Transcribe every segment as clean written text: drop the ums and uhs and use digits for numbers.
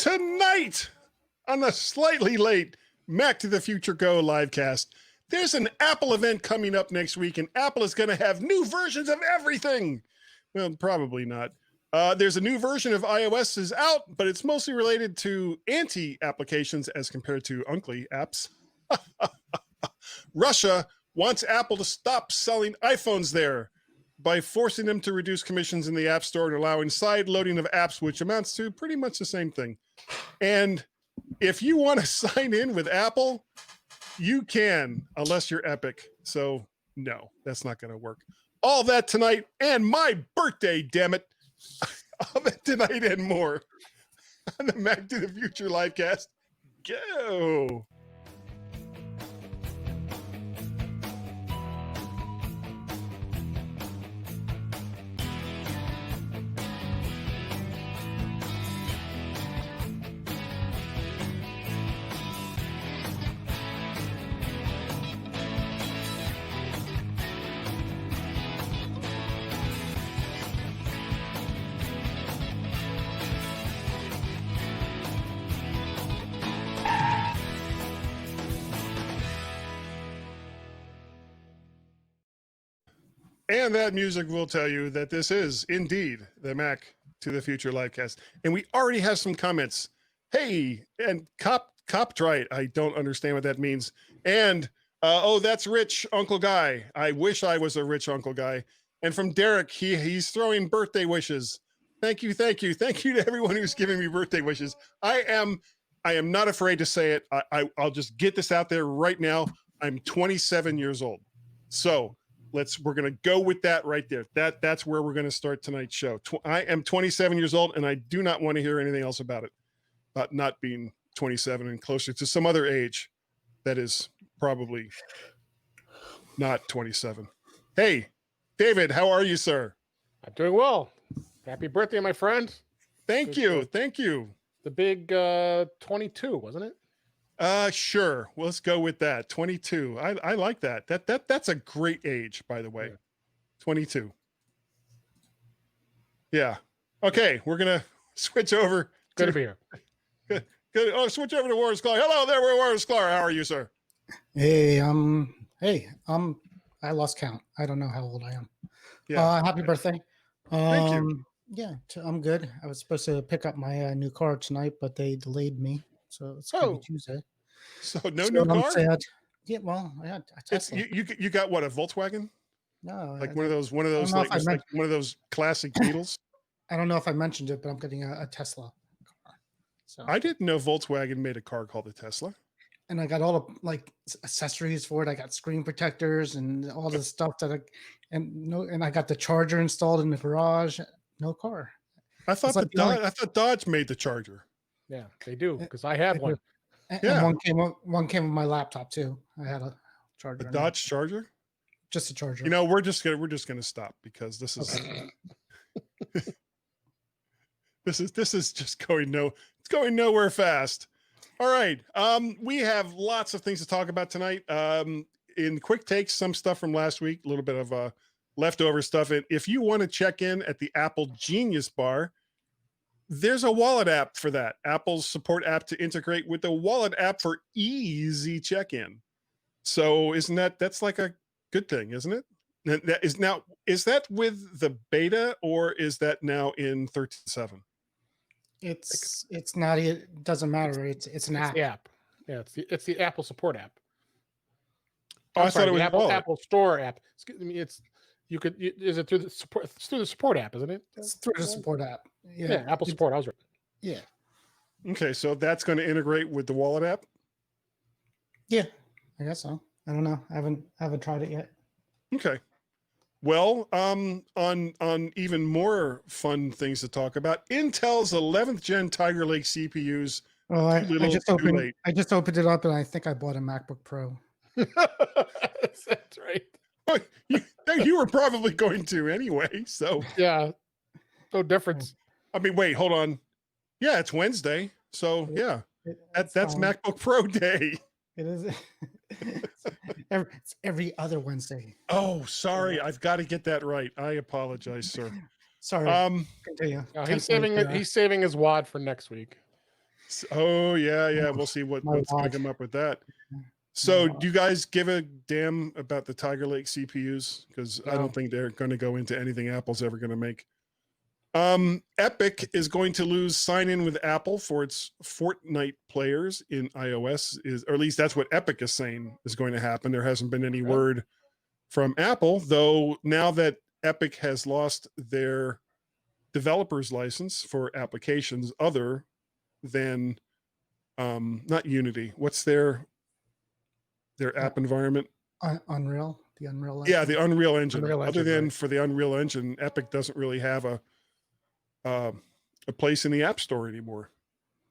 Tonight, on the slightly late Mac to the Future Go livecast, there's an Apple event coming up next week, and Apple is going to have new versions of everything. Well, probably not. There's a new version of iOS is out, but it's mostly related to anti-applications as compared to uncly apps. Russia wants Apple to stop selling iPhones there by forcing them to reduce commissions in the App Store and allowing side loading of apps, which amounts to pretty much the same thing. And if you want to sign in with Apple, you can, unless you're Epic. So no, that's not going to work. All that tonight, and my birthday, damn it. All that tonight and more on the Mac to the Future livecast. Go. And that music will tell you that this is indeed the Mac to the Future livecast. And we already have some comments. Hey, and Coptrite, I don't understand what that means. And, oh, that's rich Uncle Guy. I wish I was a rich Uncle Guy. And from Derek, he's throwing birthday wishes. Thank you. Thank you to everyone who's giving me birthday wishes. I am not afraid to say it. I'll just get this out there right now. I'm 27 years old. So we're going to go with that right there. That's where we're going to start tonight's show. I am 27 years old, and I do not want to hear anything else about it, about not being 27 and closer to some other age that is probably not 27. Hey, David, how are you, sir? I'm doing well. Happy birthday, my friend. Thank you. Thank you. The big 22, wasn't it? Sure. Well, let's go with that. 22. I like that. That's a great age, by the way. Yeah. 22. Yeah. Okay. We're going to switch over. Good to be here. Good. Oh, switch over to Warren Sklar. Hello there, Warren Sklar. How are you, sir? Hey, I lost count. I don't know how old I am. Yeah. Happy birthday. Thank you. Yeah, I'm good. I was supposed to pick up my new car tonight, but they delayed me. So it's going to be Tuesday. So new car? Sad. Yeah, well, I had a Tesla. You got what, a Volkswagen? No, like one of those one of those classic Beetles. I don't know if I mentioned it, but I'm getting a Tesla car. So I didn't know Volkswagen made a car called a Tesla. And I got all the accessories for it. I got screen protectors and all the stuff and I got the charger installed in the garage. No car. I thought I thought Dodge made the Charger. Yeah, they do, because I have one. And one came with my laptop too. I had a charger. A Dodge Charger? Just a charger. You know, we're just gonna stop because this is this is just it's going nowhere fast. All right. We have lots of things to talk about tonight. In quick takes, some stuff from last week, a little bit of leftover stuff. And if you want to check in at the Apple Genius Bar, there's a wallet app for that. Apple's support app to integrate with the wallet app for easy check-in. So that's like a good thing, isn't it? Is that with the beta or is that now in 13.7? It's not. It doesn't matter. It's an app. The app. Yeah, it's the Apple support app. I thought it was Apple Store app. Excuse me. Is it through the support? It's through the support app, isn't it? It's through the support app. Yeah, Apple support. I was right. Yeah. Okay, so that's going to integrate with the wallet app. Yeah, I guess so. I don't know. I haven't tried it yet. Okay. Well, on even more fun things to talk about, Intel's 11th gen Tiger Lake CPUs. Oh, I just opened it up and I think I bought a MacBook Pro. That's right. You were probably going to anyway. So yeah, no difference. I mean, wait, hold on. Yeah, it's Wednesday. So yeah, that's MacBook Pro day. It is. It's every other Wednesday. Oh, sorry. I've got to get that right. I apologize, sir. Sorry. Continue. No, he's saving his wad for next week. Oh yeah. We'll see what's going to come up with that. So, do you guys give a damn about the Tiger Lake CPUs? Because I don't think they're going to go into anything Apple's ever going to make. Epic is going to lose sign-in with Apple for its Fortnight players in iOS, or at least that's what Epic is saying is going to happen. There hasn't been any word from Apple, though. Now that Epic has lost their developer's license for applications other than not Unity. What's their app environment? Unreal, the Unreal. Yeah, the Unreal Engine. Other than right. for the Unreal Engine, Epic doesn't really have a place in the App Store anymore.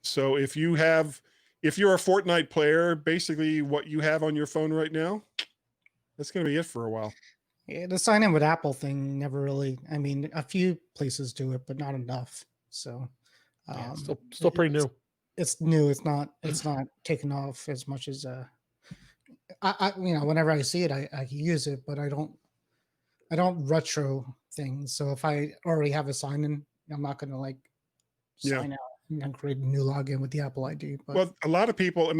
So if you're a Fortnite player, basically what you have on your phone right now, that's going to be it for a while. Yeah, the sign in with Apple thing never really. I mean, a few places do it, but not enough. So, still pretty new. It's new. It's not taken off as much as I whenever I see it, I use it, but I don't retro things. So if I already have a sign in, I'm not going to sign out and create a new login with the Apple ID. But well, a lot of people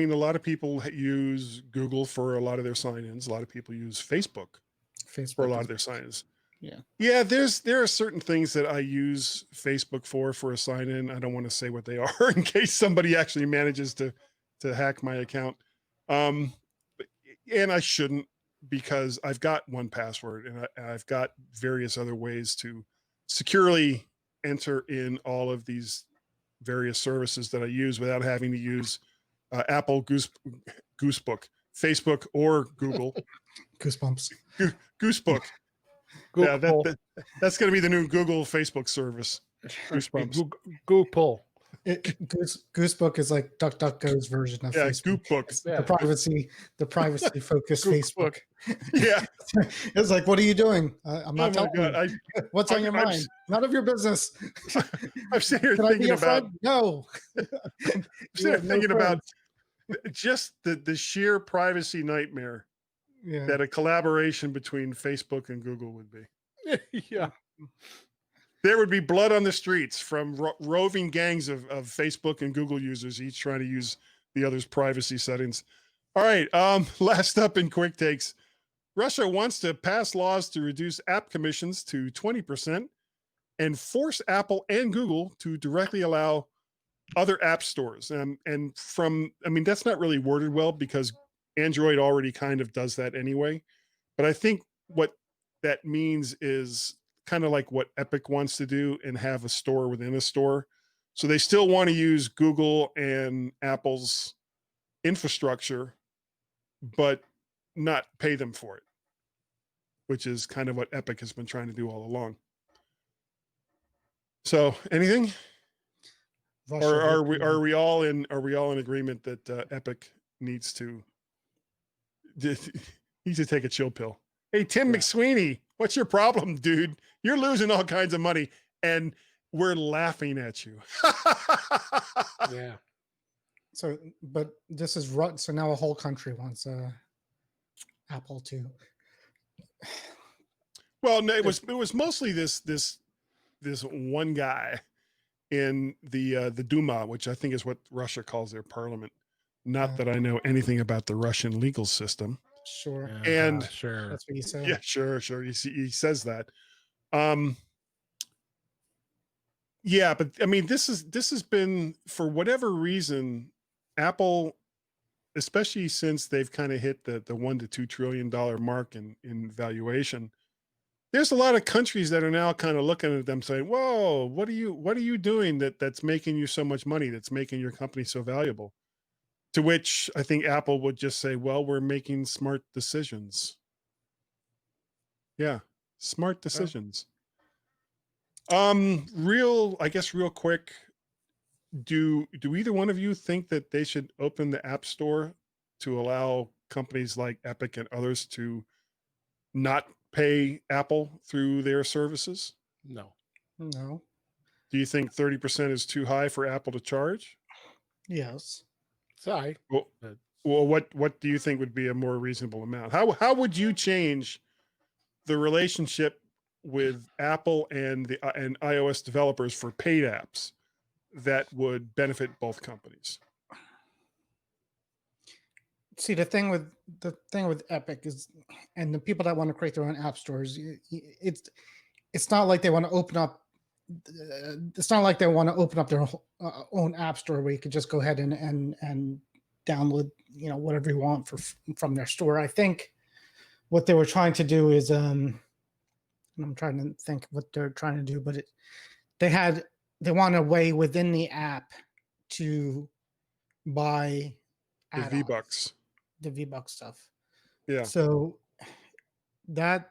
use Google for a lot of their sign-ins. A lot of people use Facebook for a lot of their sign-ins. Yeah. There are certain things that I use Facebook for a sign-in. I don't want to say what they are in case somebody actually manages to hack my account. And I shouldn't, because I've got 1Password and I've got various other ways to securely enter in all of these various services that I use without having to use Apple Goosebook, Facebook, or Google. Goosebumps. Goosebook. Yeah, that's going to be the new Google Facebook service. Goosebumps. Google. Goosebook is like DuckDuckGo's version of Facebook. Goopbook. The privacy focused Facebook. Yeah. It's like, what are you doing? I'm not telling you. What's on your mind? None of your business. I'm sitting here thinking about no. I'm sitting here thinking about just the sheer privacy nightmare that a collaboration between Facebook and Google would be. Yeah. There would be blood on the streets from roving gangs of Facebook and Google users, each trying to use the other's privacy settings. All right. Last up in quick takes, Russia wants to pass laws to reduce app commissions to 20% and force Apple and Google to directly allow other app stores. That's not really worded well because Android already kind of does that anyway. But I think what that means is kind of like what Epic wants to do and have a store within a store. So they still want to use Google and Apple's infrastructure, but not pay them for it, which is kind of what Epic has been trying to do all along. So anything? Or are we all in agreement that Epic needs to take a chill pill? Hey, Tim McSweeney, what's your problem, dude? You're losing all kinds of money and we're laughing at you. Yeah. So, but this is so now a whole country wants Apple to. Well, no, it was mostly this one guy in the Duma, which I think is what Russia calls their parliament. Not that I know anything about the Russian legal system. Sure. And sure. That's what he said. Yeah, sure. He says that. Yeah, but I mean, this has been, for whatever reason, Apple, especially since they've kind of hit the $1 to $2 trillion mark in valuation. There's a lot of countries that are now kind of looking at them saying, "Whoa, what are you doing that's making you so much money? That's making your company so valuable?" To which I think Apple would just say, "Well, we're making smart decisions." Yeah, smart decisions. Real quick, do either one of you think that they should open the App Store to allow companies like Epic and others to not pay Apple through their services? No. Do you think 30% is too high for Apple to charge? Yes. Sorry. Well, what do you think would be a more reasonable amount? How would you change the relationship with Apple and iOS developers for paid apps? that would benefit both companies. See, the thing with Epic is, and the people that want to create their own app stores, it's not like they want to open up. It's not like they want to open up their own app store where you could just go ahead and download, whatever you want from their store. I think what they were trying to do is, and I'm trying to think what they're trying to do, but they want a way within the app to buy The V-Bucks. The V-Bucks stuff. Yeah. So that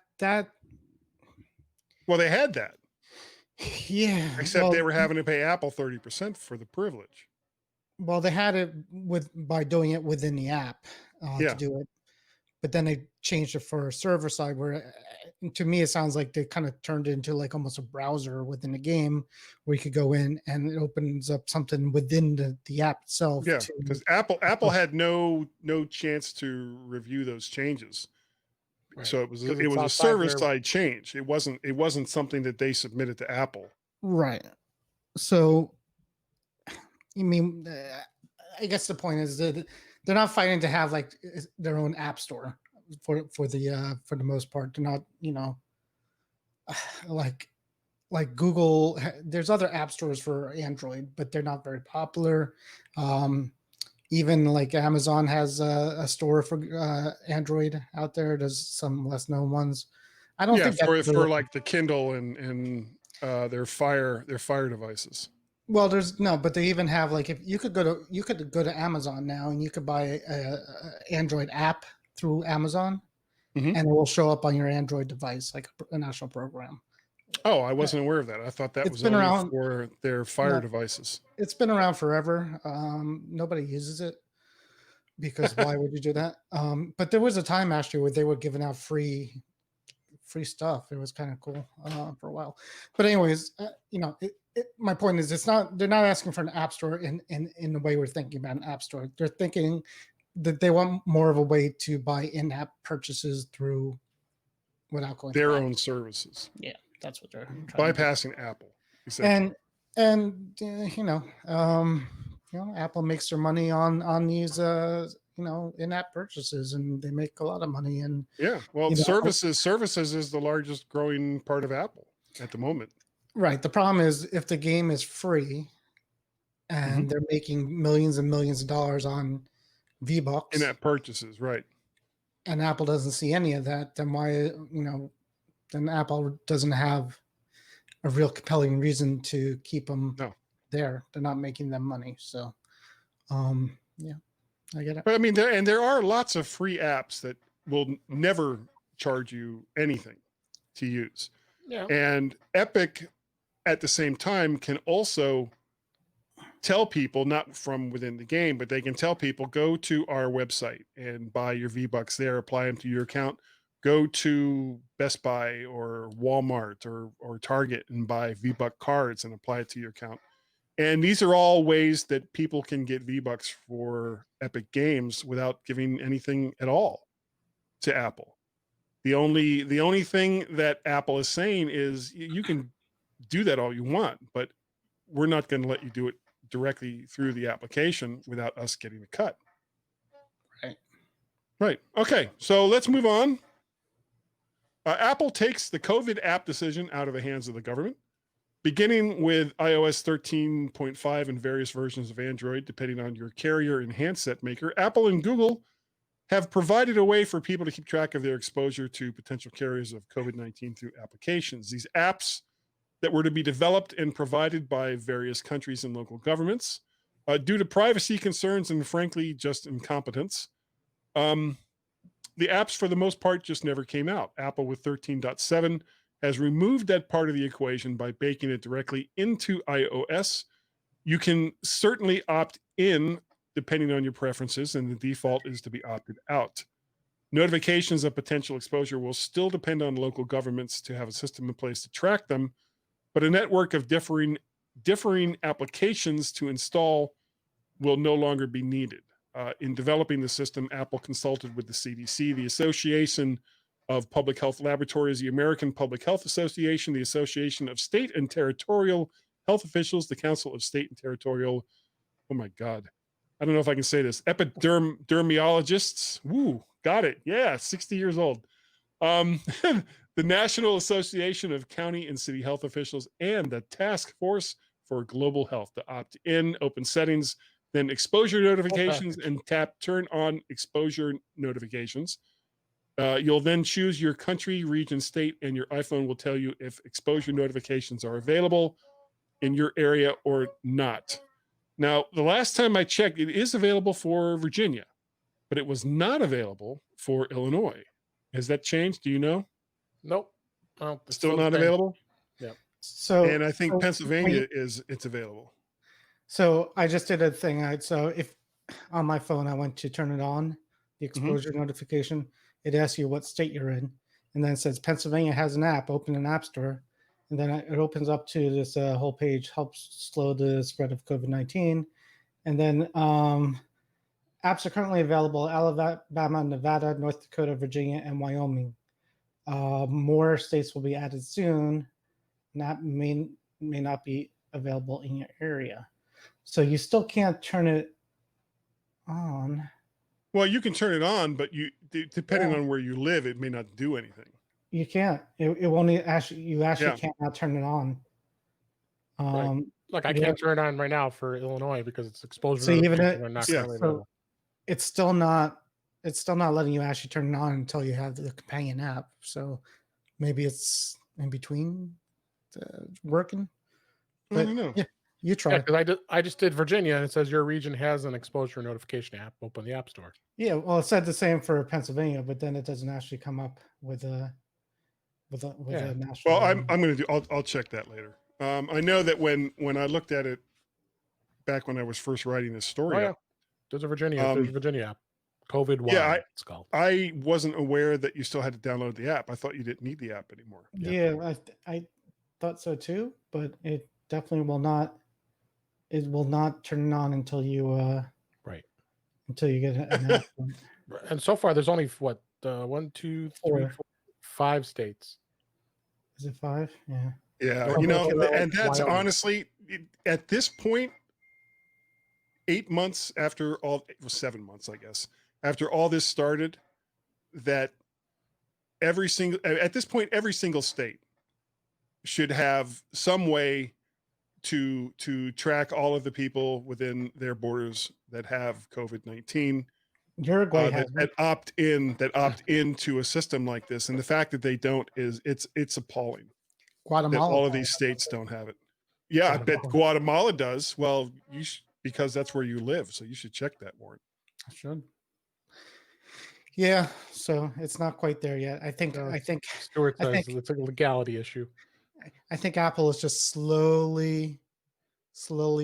well, they had that. Yeah. Except they were having to pay Apple 30% for the privilege. Well, they had it by doing it within the app to do it, but then they changed it for a server side where, to me, it sounds like they kind of turned it into like almost a browser within the game where you could go in and it opens up something within the app itself. Yeah, because Apple had no chance to review those changes. Right. So it was a server side change. It wasn't something that they submitted to Apple. Right. So, I mean, I guess the point is that they're not fighting to have like their own app store for the most part. They're not, like Google. There's other app stores for Android, but they're not very popular. Even like Amazon has a store for Android out there. There's some less known ones. I don't think for like the Kindle and their Fire devices. Well, but they even have like, if you could go to Amazon now and you could buy a Android app through Amazon, and it will show up on your Android device like a national program. Oh, I wasn't aware of that. I thought that was only for their Fire devices. It's been around forever. Nobody uses it because why would you do that? But there was a time actually where they were giving out free stuff. It was kind of cool for a while. But anyways, my point is, they're not asking for an app store in the way we're thinking about an app store. They're thinking that they want more of a way to buy in-app purchases without going their own services. Yeah. That's what they're bypassing Apple. And Apple makes their money on these in-app purchases, and they make a lot of money. And services is the largest growing part of Apple at the moment. Right. The problem is if the game is free and they're making millions and millions of dollars on V-Bucks in-app purchases, right? And Apple doesn't see any of that, then why then Apple doesn't have a real compelling reason to keep them there. They're not making them money. So, I get it. But I mean, there are lots of free apps that will never charge you anything to use. Yeah. And Epic, at the same time, can also tell people, not from within the game, but they can tell people, go to our website and buy your V-Bucks there, apply them to your account. Go to Best Buy or Walmart or Target and buy V-Buck cards and apply it to your account. And these are all ways that people can get V-Bucks for Epic Games without giving anything at all to Apple. The only thing that Apple is saying is you can do that all you want, but we're not going to let you do it directly through the application without us getting a cut. Right. Okay. So let's move on. Apple takes the COVID app decision out of the hands of the government, beginning with iOS 13.5 and various versions of Android, depending on your carrier and handset maker. Apple and Google have provided a way for people to keep track of their exposure to potential carriers of COVID-19 through applications. These apps that were to be developed and provided by various countries and local governments, due to privacy concerns and frankly, just incompetence. The apps, for the most part, just never came out. Apple with 13.7 has removed that part of the equation by baking it directly into iOS. You can certainly opt in, depending on your preferences, and the default is to be opted out. Notifications of potential exposure will still depend on local governments to have a system in place to track them, but a network of differing applications to install will no longer be needed. In developing the system, Apple consulted with the CDC, the Association of Public Health Laboratories, the American Public Health Association, the Association of State and Territorial health officials, the Council of State and Territorial, oh my God, I don't know if I can say this, epidermologists. Woo, got it. Yeah, 60 years old. The National Association of County and City Health Officials, and the Task Force for Global Health to opt in, open settings, then exposure notifications, and turn on exposure notifications. You'll then choose your country, region, state, and your iPhone will tell you if exposure notifications are available in your area or not. Now, the last time I checked, it is available for Virginia, but it was not available for Illinois. Has that changed? Do you know? Nope. Well, it's Still the not same. available? Yep. So And I think so Pennsylvania wait, it's available. So I just did a thing. So if on my phone I went to turn it on, the exposure notification, it asks you what state you're in, and then it says Pennsylvania has an app. Open an app store, and then it opens up to this whole page, helps slow the spread of COVID-19, and then apps are currently available: Alabama, Nevada, North Dakota, Virginia, and Wyoming. More states will be added soon. That may not be available in your area. So you still can't turn it on. Well, you can turn it on, but depending on where you live, it may not do anything. You can't. It won't actually. You actually cannot turn it on. Right. Like I can't turn it on right now for Illinois because it's exposure. So even it's still not. It's still not letting you actually turn it on until you have the companion app. So maybe it's in between working. But I don't know. Yeah, you try. Because I just did Virginia, and it says your region has an exposure notification app. Open the App Store. Yeah, well, it said the same for Pennsylvania, but then it doesn't actually come up with a national. Well, I'm going to do. I'll check that later. I know that when I looked at it back when I was first writing this story, there's a Virginia app. COVID. Yeah, it's called. I wasn't aware that you still had to download the app. I thought you didn't need the app anymore. Yeah, I thought so too, but it definitely will not. It will not turn on until you until you get an app. And so far, there's only 1, 2, 3, 4, 5 states. Is it 5? Yeah. Yeah, and that's honestly at this point, 8 months after 7 months, I guess, after all this started, that at this point, every single state should have some way to track all of the people within their borders that have COVID-19. Uruguay that opt into a system like this, and the fact that they don't it's appalling. Guatemala, that all of these states don't have it. Yeah, I bet Guatemala does. Well, because that's where you live, so you should check that, Warren. I should. Yeah, so it's not quite there yet. I think Stuart says it's a legality issue. I think Apple is just slowly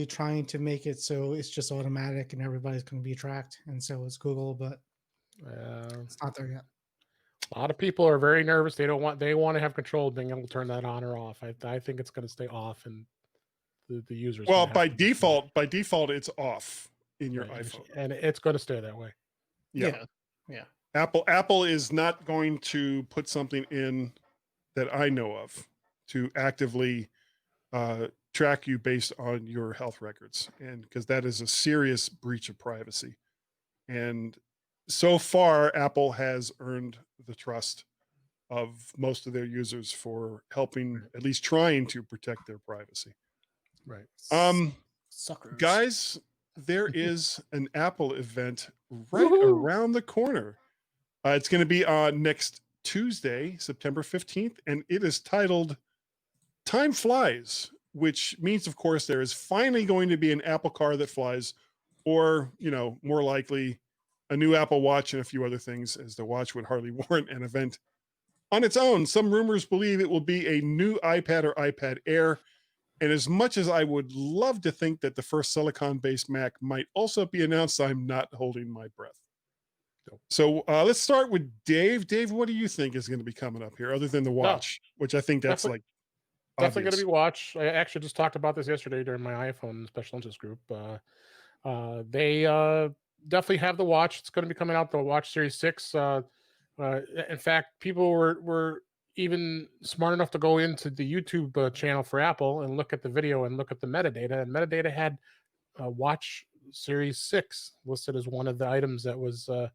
trying to make it so it's just automatic and everybody's going to be tracked, and so is Google, but it's not there yet. A lot of people are very nervous. They want to have control of being able to turn that on or off. I think it's going to stay off, and the users. Well, by default, it's off in your iPhone, and it's going to stay that way. Yeah. Apple is not going to put something in that I know of to actively track you based on your health records, and because that is a serious breach of privacy. And so far, Apple has earned the trust of most of their users for helping, at least trying to protect their privacy. Right. Suckers. Guys, there is an Apple event right around the corner. It's going to be on next Tuesday, September 15th, and it is titled Time Flies, which means, of course, there is finally going to be an Apple car that flies, or, more likely, a new Apple Watch and a few other things, as the watch would hardly warrant an event on its own. Some rumors believe it will be a new iPad or iPad Air. And as much as I would love to think that the first silicon-based Mac might also be announced, I'm not holding my breath. So let's start with Dave. Dave, what do you think is going to be coming up here, other than the watch, which I think that's definitely going to be watch. I actually just talked about this yesterday during my iPhone special interest group. They definitely have the watch. It's going to be coming out, the Watch Series 6. In fact, people were even smart enough to go into the YouTube channel for Apple and look at the video and look at the metadata. And metadata had Watch Series 6 listed as one of the items that was in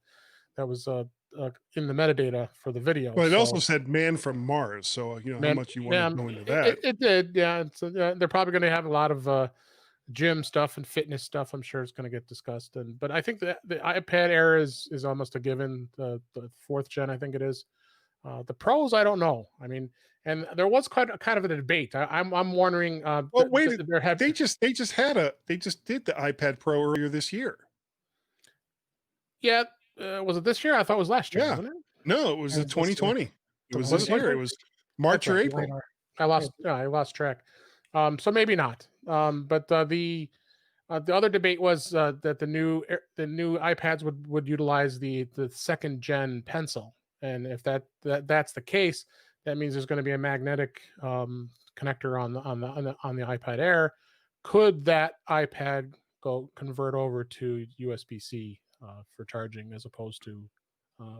the metadata for the video. Well, it also said "man from Mars," so how much you want to go into that. It did, yeah. So they're probably going to have a lot of gym stuff and fitness stuff. I'm sure it's going to get discussed. But I think that the iPad Air is almost a given. The 4th gen, I think it is. The Pros, I don't know. I mean, and there was kind of a debate. I'm wondering. Well, wait, they just did the iPad Pro earlier this year. Yeah, was it this year? I thought it was last year. Yeah, wasn't it? No, it was 2020. It was this year. It was March or April. I lost track. So maybe not. But the other debate was that the new iPads would utilize the 2nd gen pencil, and if that's the case, that means there's going to be a magnetic connector on the iPad Air. Could that iPad convert over to USB-C for charging as opposed to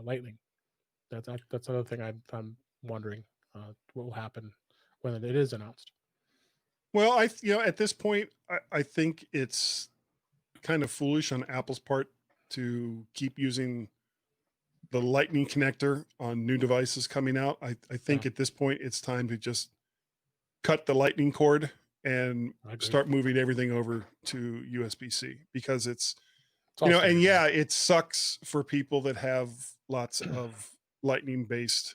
Lightning? That's another thing I'm wondering what will happen when it is announced. Well, at this point, I think it's kind of foolish on Apple's part to keep using the Lightning connector on new devices coming out. I think at this point, it's time to just cut the Lightning cord and start moving everything over to USB-C, because it's it sucks for people that have lots of Lightning based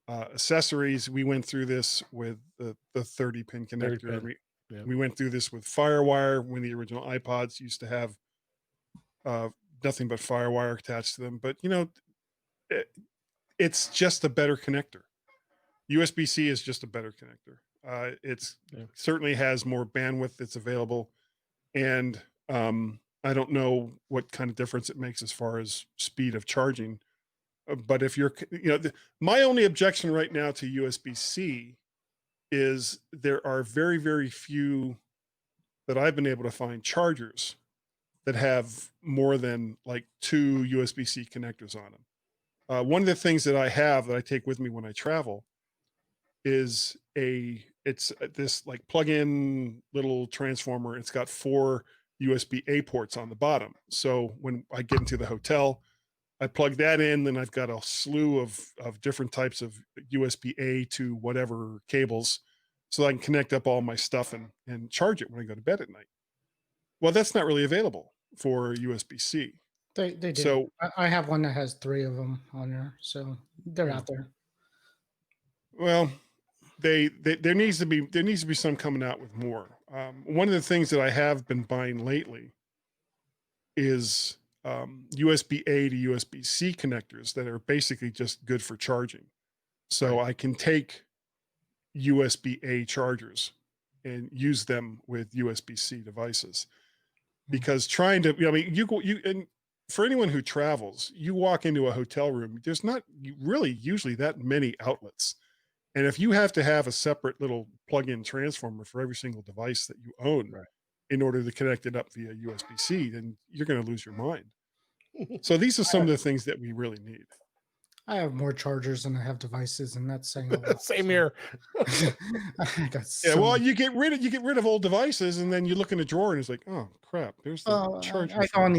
accessories. We went through this with the 30-pin connector. We went through this with FireWire when the original iPods used to have nothing but FireWire attached to them. But it's just a better connector. USB-C is just a better connector. It's certainly has more bandwidth that's available, and I don't know what kind of difference it makes as far as speed of charging. But if you're, my only objection right now to USB-C is there are very, very few that I've been able to find chargers that have more than like 2 USB-C connectors on them. One of the things that I have that I take with me when I travel is it's this like plug-in little transformer. It's got 4 USB-A ports on the bottom. So when I get into the hotel, I plug that in, then I've got a slew of different types of USB-A to whatever cables, so I can connect up all my stuff and charge it when I go to bed at night. Well, that's not really available for USB-C. They do. So I have one that has 3 of them on there, so they're out there. Well, there needs to be some coming out with more. One of the things that I have been buying lately is USB-A to USB-C connectors that are basically just good for charging. So I can take USB-A chargers and use them with USB-C devices, because trying to, and for anyone who travels, you walk into a hotel room, there's not really usually that many outlets. And if you have to have a separate little plug-in transformer for every single device that you own in order to connect it up via USB-C, then you're going to lose your mind. So these are some of the things that we really need. I have more chargers than I have devices, and that's saying a lot. Same here. Well, you get rid of old devices, and then you look in a drawer, and it's like, oh crap, there's the charger. I go on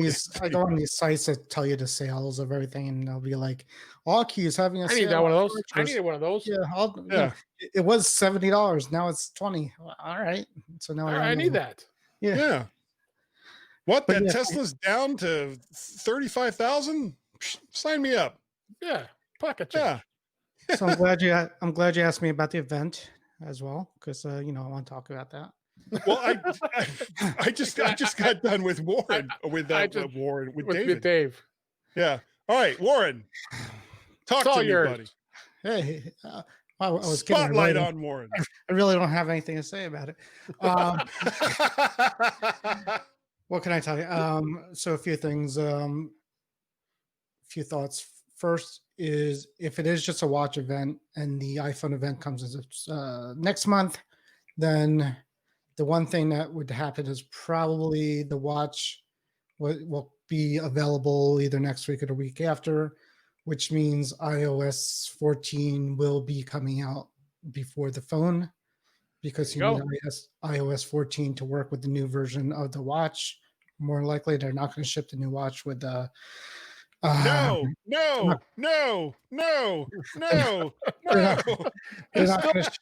these sites that tell you the sales of everything, and they'll be like, Allkey is having a sale. I need that one of those. I needed one of those. Yeah, it was $70. Now it's $20. All right, so now I need that. Yeah. What? That Tesla's down to 35,000? Sign me up. Yeah, pocket change. Yeah. So I'm glad you asked me about the event as well, because I want to talk about that. Well, I just got done with Warren with David. Yeah. All right, Warren. Talk to me, buddy. Hey, I was spotlight on Warren. I really don't have anything to say about it. What can I tell you? So a few things. Few thoughts. First is, if it is just a watch event and the iPhone event comes next month, then the one thing that would happen is probably the watch will be available either next week or the week after. which means iOS 14 will be coming out before the phone, because you need iOS 14 to work with the new version of the watch. More likely, they're not going to ship the new watch with the. No. They're not going to.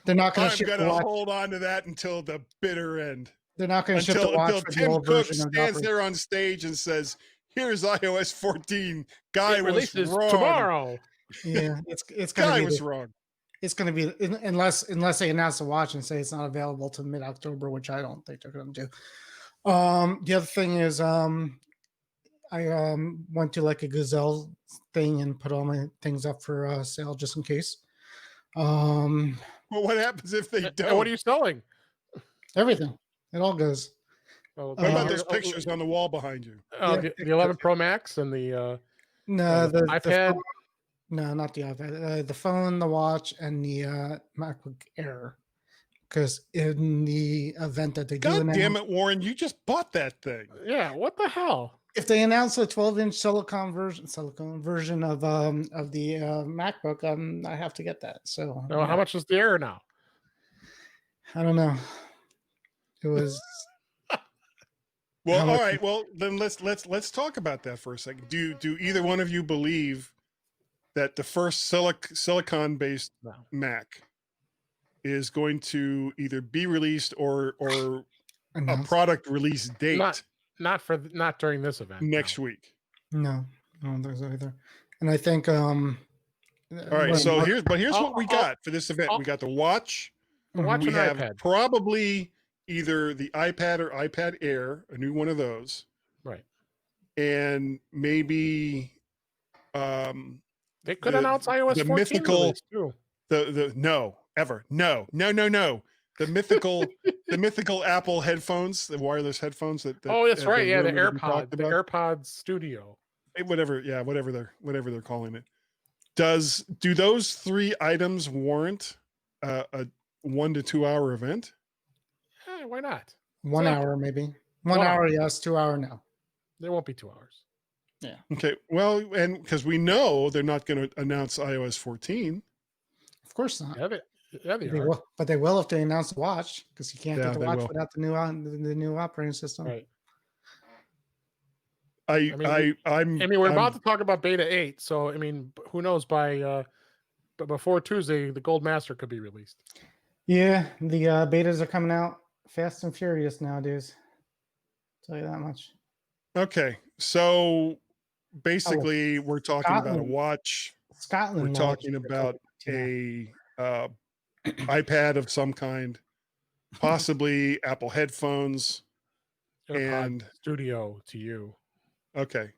They're not going to I'm ship going the to watch. hold on to that until the bitter end. They're not going to ship the watch until for the Tim old Cook version of the stands operating. there on stage and says, "Here's iOS 14." Guy It was releases wrong. tomorrow. Yeah, it's going Guy to be. was wrong. It's going to be unless they announce the watch and say it's not available till mid-October, which I don't think they're going to do. The other thing is, I went to like a Gazelle thing and put all my things up for sale just in case. Well, what happens if they don't? And what are you selling? Everything. It all goes. Oh, What about there's pictures on the wall behind you? The 11 Pro Max and the No, the iPad. The phone, no, not the iPad. The phone, the watch, and the MacBook Air. Because in the event that they do, God damn it, Warren! You just bought that thing. Yeah, what the hell? If they announce a 12-inch silicone version of the MacBook, I have to get that. So Oh, how much is the Air now? I don't know. It was. Well, all right. Well, then let's talk about that for a second. Do either one of you believe that the first silicon-based Mac is going to either be released or a product release date? Not during this event. Next week. No, I don't think so either. And I think all right, so here's what we got for this event. We got the watch. The watch we and have iPad. probably either the iPad or iPad Air, a new one of those. Right. And maybe they could announce iOS 14 mythical too. No. The mythical Apple headphones, the wireless headphones that oh, that's right. Yeah, the AirPods Studio. Whatever they're calling it. Do those 3 items warrant a 1 to 2 hour event? Why not? 1 hour maybe. 1 hour, yes. 2 hour, no. There won't be 2 hours. Yeah. Okay. Well, and because we know they're not going to announce iOS 14. Of course not. Yeah, they are. Will, but they will if they announce the watch, because you can't get the watch will. without the new operating system. Right. We're about to talk about Beta 8, so who knows? But before Tuesday, the Gold Master could be released. Yeah, the betas are coming out fast and furious nowadays. I'll tell you that much. Okay, so basically, we're talking about a watch. Scotland. We're talking about a iPad of some kind, possibly Apple headphones, and Studio to you. Okay,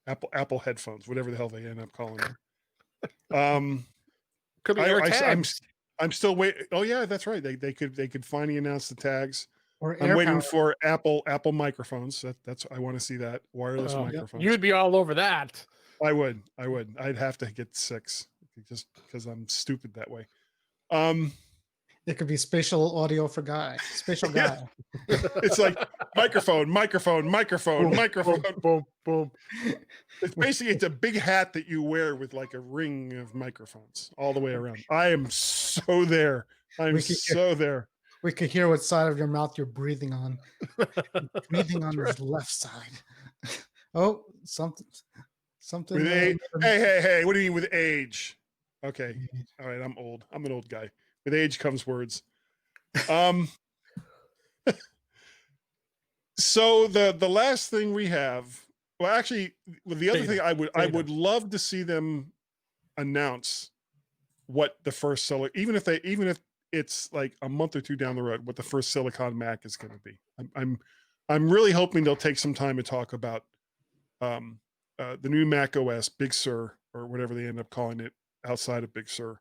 Apple headphones, whatever the hell they end up calling them. Could be AirTags. I'm still waiting. Oh yeah, that's right. They could finally announce the tags. I'm waiting for Apple microphones. That's I want to see that wireless microphones. You'd be all over that. I would. I'd have to get 6 just because I'm stupid that way. It could be spatial audio for guy. Spatial guy. It's like microphone. Boom, boom. It's a big hat that you wear with like a ring of microphones all the way around. I am so there. There. We could hear what side of your mouth you're breathing on. Breathing on his left side. Oh, something. With age. Hey! What do you mean with age? Okay, all right. I'm old. I'm an old guy. With age comes words. So the last thing we have. Well, actually, the other thing I would love to see them announce what the first even if it's like a month or 2 down the road, what the first Silicon Mac is going to be. I'm really hoping they'll take some time to talk about the new Mac OS, Big Sur, or whatever they end up calling it outside of Big Sur.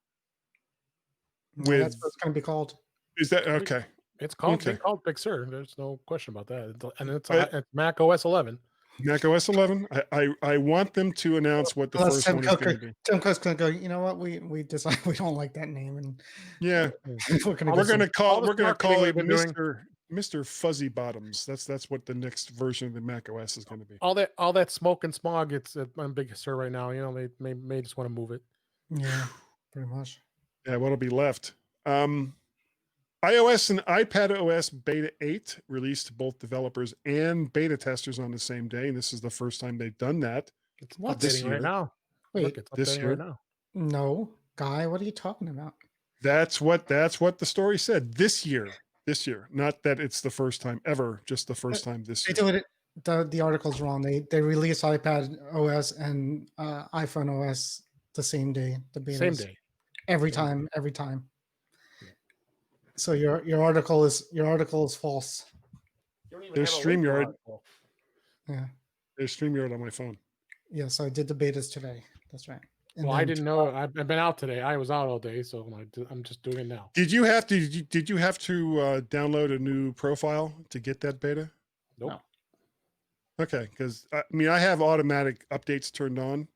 That's what it's going to be called. Is that okay? It's called Big Sur. There's no question about that. And it's Mac OS 11. Mac OS 11. I want them to announce what the first one is going to be. Tim Cook's going to go, you know what? We decide we don't like that name. And yeah, we're going to call it Mr. Mr. Fuzzy Bottoms. That's what the next version of the Mac OS is going to be. All that smoke and smog. It's I'm Big Sur right now. You know, they may just want to move it. Yeah, pretty much. Yeah, what'll be left? iOS and iPad OS Beta 8 released to both developers and beta testers on the same day, and this is the first time they've done that. It's This updating year. right now. Wait, Look, it's this updating year? right now. No, Guy, what are you talking about? That's what the story said. This year, not that it's the first time ever, just the first time this They year. do it. The article's wrong. They release iPad OS and iPhone OS the same day. The betas. Same day. Every time. So your article is false. There's StreamYard. Yeah. There's StreamYard on my phone. Yes, I did the betas today. That's right. And Well, I then didn't know. I've been out today. I was out all day, so I'm just doing it now. Did you have to download a new profile to get that beta? Nope. No. Okay, because I have automatic updates turned on,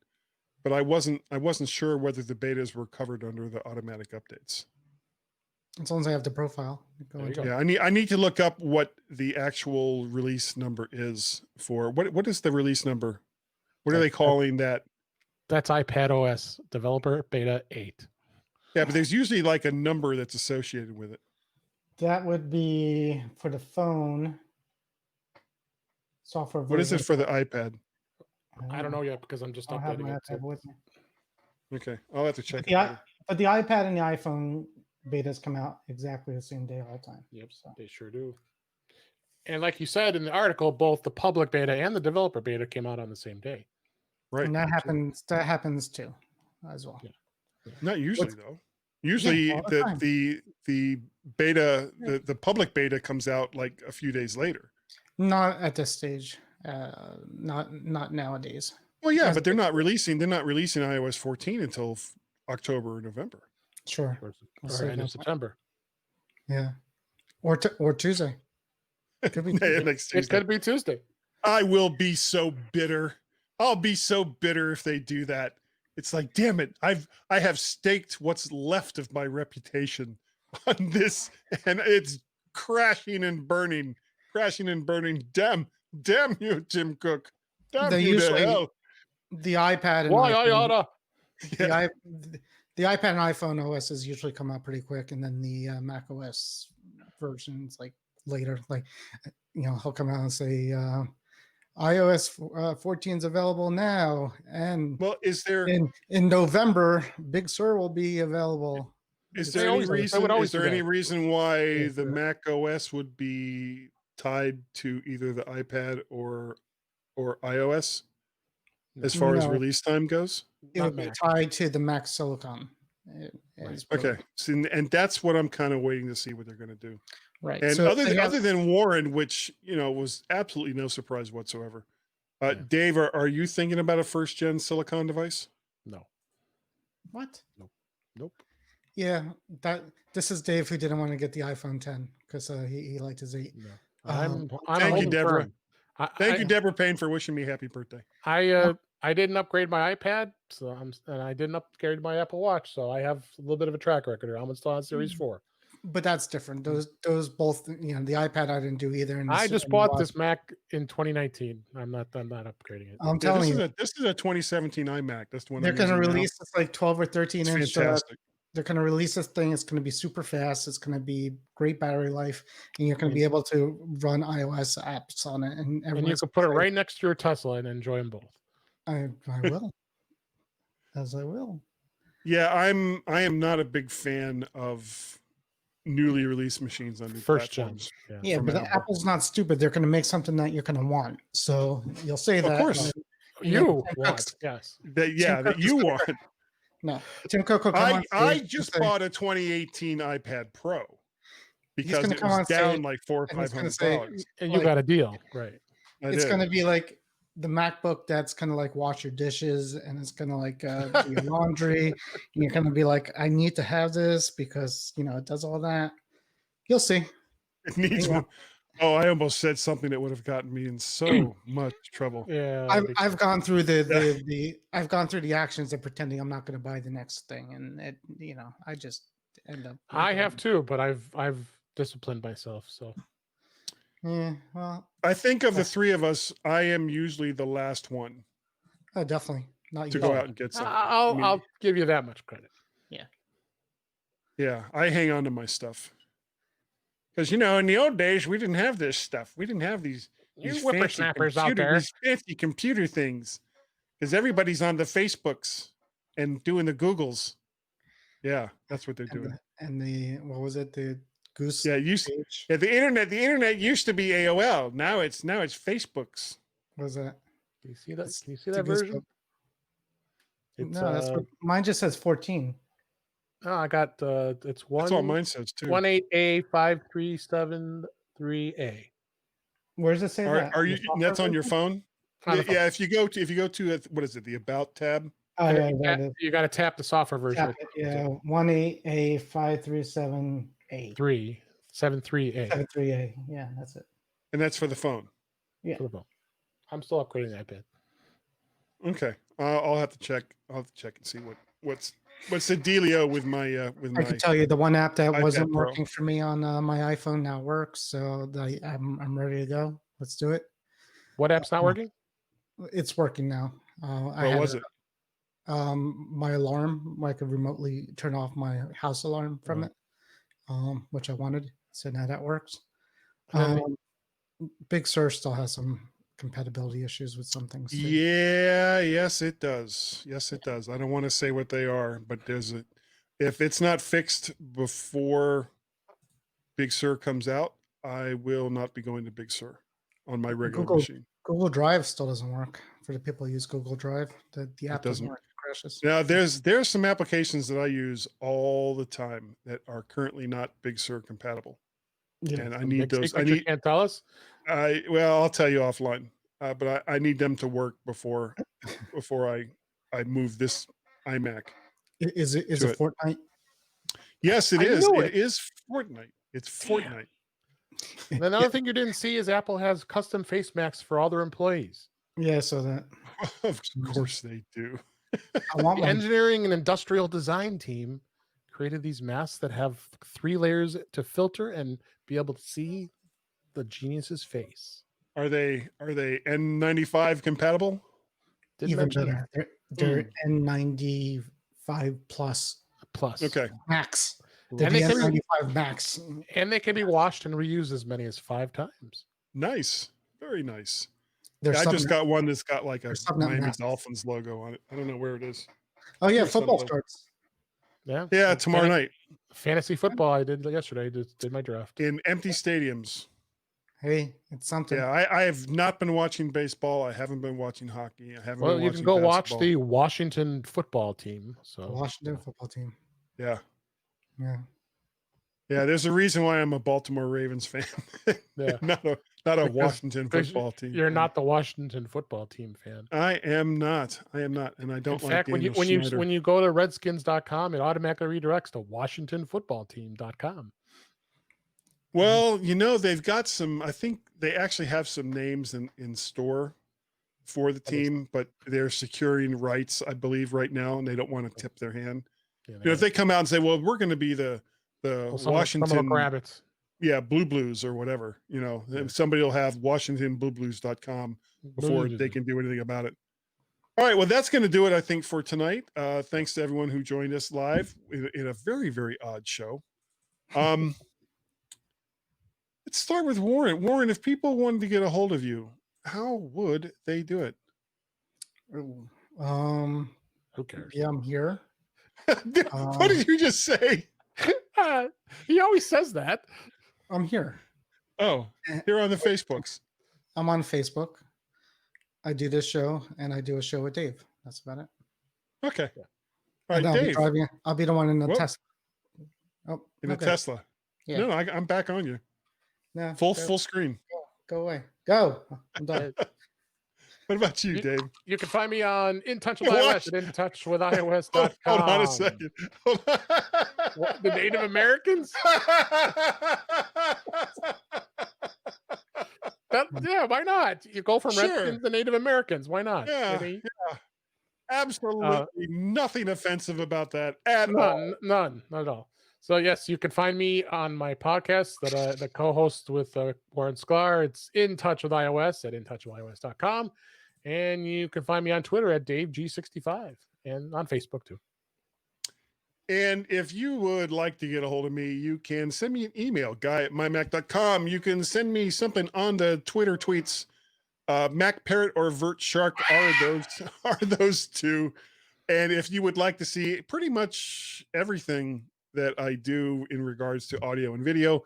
but I wasn't sure whether the betas were covered under the automatic updates. as long as I have the profile. Go There you into go. it. Yeah, I need to look up what the actual release number is for what is the release number? What are they calling that? That's iPad OS Developer Beta 8. Yeah, but there's usually like a number that's associated with it. That would be for the phone. Software. What is it version. for the iPad? I don't know yet because I'm just I don't have updating my it. iPad with me. Okay, I'll have to check it Yeah, later. but the iPad and the iPhone betas come out exactly the same day all the time. Yep, So they sure do. And like you said in the article, both the public beta and the developer beta came out on the same day. Right. and that happens. That happens too, as well. Yeah. Not usually though. Usually all the time. the beta, the public beta comes out like a few days later. Not at this stage. Not nowadays. Well, yeah, As but they're big- not releasing iOS 14 until October or November. Sure. Or We'll see end of about that. September. Yeah. Or Tuesday. Could be Yeah, Tuesday. next It Tuesday. could be Tuesday. I will be so bitter. I'll be so bitter if they do that. It's like, damn it, I have staked what's left of my reputation on this, and it's crashing and burning. Damn you, Tim Cook. Damn They you to usually- hell. The iPad and Why I iPhone- oughta? Yeah. the iPad and iPhone OSs usually come out pretty quick, and then the Mac OS versions like later. Like, he'll come out and say iOS 14 is available now, and Well, is there in November, Big Sur will be available. is They there any always- they would reason always is there do any that. reason why Yeah, the sure. Mac OS would be tied to either the iPad or iOS as far as No. release time goes? It Not would be Mac. tied to the Mac Silicon. Is what- Okay, so, and that's what I'm kind of waiting to see what they're going to do. right. And So other they have- other than Warren, which was absolutely no surprise whatsoever. Yeah. Dave, are you thinking about a first gen Silicon device? No. what? Nope. Yeah, this is Dave who didn't want to get the iPhone 10 because he liked his 8. No. Um, I'm Thank you, holding for Deborah. a- Thank you, Deborah Payne, for wishing me happy birthday. I didn't upgrade my iPad, and I didn't upgrade my Apple Watch, so I have a little bit of a track record here. I'm installed on Series 4. But that's different. Those both, the iPad I didn't do either. And I the- just and the bought watch- this Mac in 2019. I'm not upgrading it. I'm Yeah, telling you, this is a 2017 iMac. That's the one they're I'm going to using now. release this like 12 or 13 It's inch. fantastic. They're going to release this thing. It's going to be super fast. It's going to be great battery life, and you're going to be able to run iOS apps on it. And And you everyone's can put it excited. right next to your Tesla and enjoy them both. I will, as I will. Yeah, I am not a big fan of newly released machines on new First gen. platforms. Yeah, from but Apple. Apple's not stupid. They're going to make something that you're going to want. So you'll say Of that. course. and then- You Tim want, Cook's- yes. That Cook is you gonna- want. No, Tim Cook will come on I stage just and say- bought a 2018 iPad Pro because gonna it come was on down stage like $400 or and he's gonna $500. And you Like- got a deal, right? It's going to be like the MacBook that's going to like wash your dishes, and it's going to like do your laundry. And you're going to be like, I need to have this because it does all that. You'll see. It needs Yeah. one. Oh, I almost said something that would have gotten me in so much trouble. Yeah. I've gone through I've gone through the actions of pretending I'm not going to buy the next thing, and I just end up. I have too, but I've disciplined myself. So Yeah, well, I think of the three of us, I am usually the last one oh, definitely not to you. go out and get something. I'll give you that much credit. Yeah, I hang on to my stuff. Because, in the old days, we didn't have this stuff. We didn't have these whippersnappers out there. these fancy computer things. Because everybody's on the Facebooks and doing the Googles. Yeah, that's what they're doing. What was it? The goose. Yeah, the internet used to be AOL. Now it's Facebooks. What was that? Do you see that? Can you see that version? No, that's what mine just says 14. Oh, I got it's one. That's what mine says too. 18A5373A. Where does it say that? Are you? That's on your phone. Yeah, if you go to what is it? The About tab. Oh, yeah, you got to tap the software version. Tap it, yeah, 18A5378. 73A. 73A. Yeah, that's it. And that's for the phone. Yeah. For the phone. I'm still upgrading that bit. Okay, I'll have to check. I'll have to check and see what's the dealio with my with I my. can tell you the one app that iPad wasn't Pro. working for me on my iPhone now works, so I'm ready to go. Let's do it. What app's not working? It's working now. What was it? My alarm. I could remotely turn off my house alarm from it, which I wanted. So now that works. Big Sur still has some compatibility issues with some things. Too. Yeah, yes, it does. Yes, it does. I don't want to say what they are, but if it's not fixed before Big Sur comes out, I will not be going to Big Sur on my regular machine. Google Drive still doesn't work for the people who use Google Drive. The app doesn't work. It crashes. Now, there's some applications that I use all the time that are currently not Big Sur compatible. Yeah, and I need those. You can't tell us. I'll tell you offline. But I need them to work before I move this iMac. Is it Fortnite? Yes, it is. It is Fortnite. It's Fortnite. Another thing you didn't see is Apple has custom face masks for all their employees. Yeah, so that. Of course they do. The engineering and industrial design team created these masks that have 3 layers to filter and be able to see the genius's face. Are they N95 compatible? Even better. They're N95 plus. Okay. Max. And they N95 Max. And they can be washed and reused as many as 5 times. Nice. Very nice. I just got one that's got like a Miami massive. Dolphins logo on it. I don't know where it is. Oh yeah, football starts. Yeah, tomorrow night. Fantasy football. I did yesterday. Did my draft in empty stadiums. Hey, it's something. Yeah, I have not been watching baseball. I haven't been watching hockey. I haven't. Well, been you can go basketball. watch the Washington football team. So Washington football team. Yeah. Yeah. Yeah, there's a reason why I'm a Baltimore Ravens fan. Yeah. not a Washington football team. You're not the Washington football team fan. I am not, and I don't. In fact, when you go to Redskins.com, it automatically redirects to WashingtonFootballTeam.com. Well, they've got some. I think they actually have some names in store for the team, but they're securing rights, I believe, right now, and they don't want to tip their hand. If they come out and say, "Well, we're going to be the Washington Rabbits," Blue Blues or whatever, somebody will have WashingtonBlueBlues.com before they can do anything about it. All right, well, that's going to do it, I think, for tonight. Thanks to everyone who joined us live in a very, very odd show. Let's start with Warren. Warren, if people wanted to get a hold of you, how would they do it? Who cares? Yeah, I'm here. What did you just say? He always says that. I'm here. Oh, here on the Facebooks. I'm on Facebook. I do this show, and I do a show with Dave. That's about it. Okay. All right, Dave. I'll be the one in the Tesla. Oh, in the Tesla. Yeah. No, I'm back on you. No, full screen. Go away. Go. I'm done. What about you, Dave? You can find me on In Touch with iOS at InTouchWithIOS.com. Hold on a second. What, the Native Americans? Yeah, why not? You go from Redskins to Native Americans. Why not? Yeah. Absolutely nothing offensive about that at all. None, not at all. So yes, you can find me on my podcast that co-host with Warren Sklar. It's In Touch with iOS at intouchwithios.com. And you can find me on Twitter at DaveG65 and on Facebook too. And if you would like to get a hold of me, you can send me an email, guy@mymac.com. You can send me something on the Twitter tweets. Mac Parrot or Vert Shark are those two. And if you would like to see pretty much everything that I do in regards to audio and video,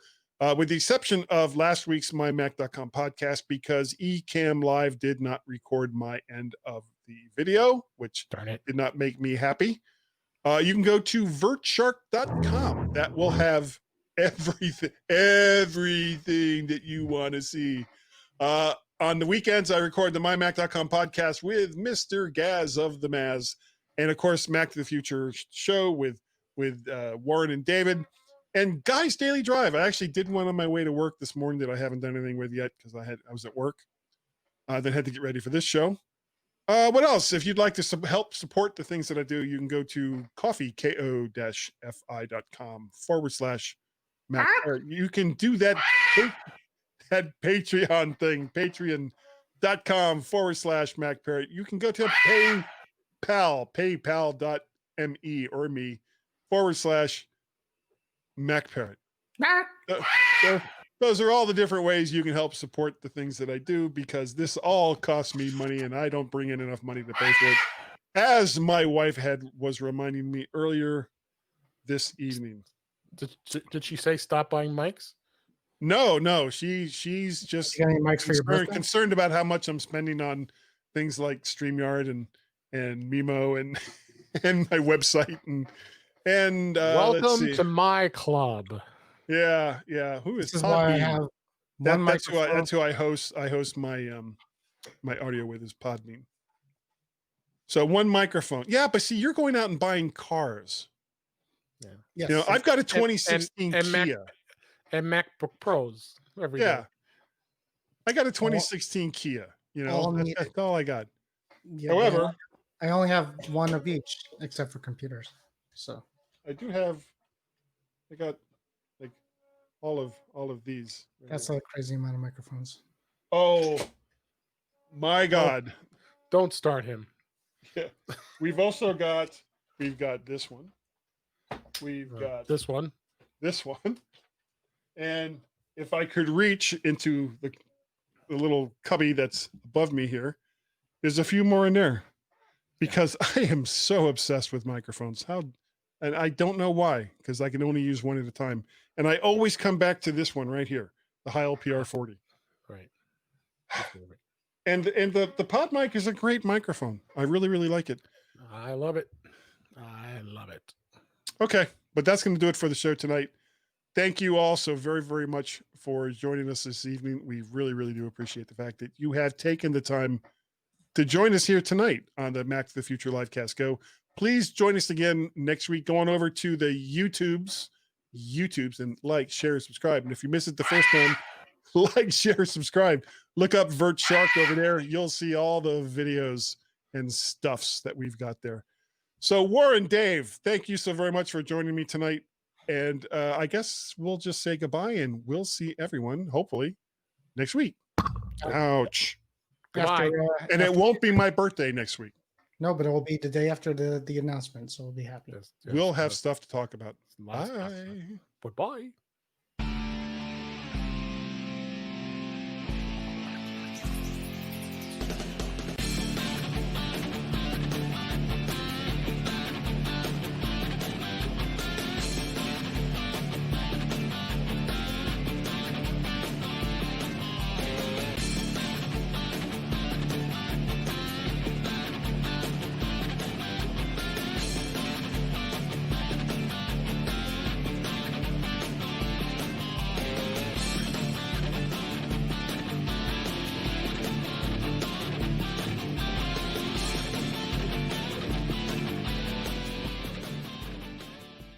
with the exception of last week's MyMac.com podcast, because Ecamm Live did not record my end of the video, which did not make me happy. You can go to vertshark.com. That will have everything that you want to see. On the weekends, I record the MyMac.com podcast with Mr. Gaz of the Maz. And, of course, Mac to the Future show with Warren and David. And Guy's Daily Drive. I actually did one on my way to work this morning that I haven't done anything with yet because I was at work. Then had to get ready for this show. What else? If you'd like to help support the things that I do, you can go to ko-fi.com/Mac. You can do that Patreon thing, patreon.com/Mac Parrot. You can go to paypal.me or me/Mac Parrot. Those are all the different ways you can help support the things that I do, because this all costs me money and I don't bring in enough money to pay for it. As my wife was reminding me earlier this evening. Did she say stop buying mics? No. She's just concerned about how much I'm spending on things like StreamYard and Mimo and my website and welcome to my club. Yeah. Who is why I have one microphone. That's who I host. I host my my audio with is Podbean. So one microphone. Yeah, but see, you're going out and buying cars. Yeah. Yes. You know, I've got a 2016 Kia and MacBook Pros every day. I got a 2016 Kia. You know, that's all I got. Yeah, however, I only have one of each except for computers. So I got like all of these. That's a crazy amount of microphones. Oh my God. Don't start him. Yeah. We've got this one. We've got this one. And if I could reach into the little cubby that's above me here, there's a few more in there, because I am so obsessed with microphones. And I don't know why, because I can only use one at a time. And I always come back to this one right here, the Heil PR40. Right. And the pod mic is a great microphone. I really, really like it. I love it. Okay, but that's going to do it for the show tonight. Thank you all so very, very much for joining us this evening. We really, really do appreciate the fact that you have taken the time to join us here tonight on the Mac to the Future Livecast. Go. Please join us again next week. Go on over to the YouTubes and like, share, subscribe. And if you miss it the first time, like, share, subscribe. Look up Vert Shark over there. You'll see all the videos and stuffs that we've got there. So Warren, Dave, thank you so very much for joining me tonight. And I guess we'll just say goodbye, and we'll see everyone, hopefully, next week. Ouch. And it won't be my birthday next week. No, but it will be the day after the announcement, so we'll be happy. We'll have stuff to talk about. Bye. Bye-bye.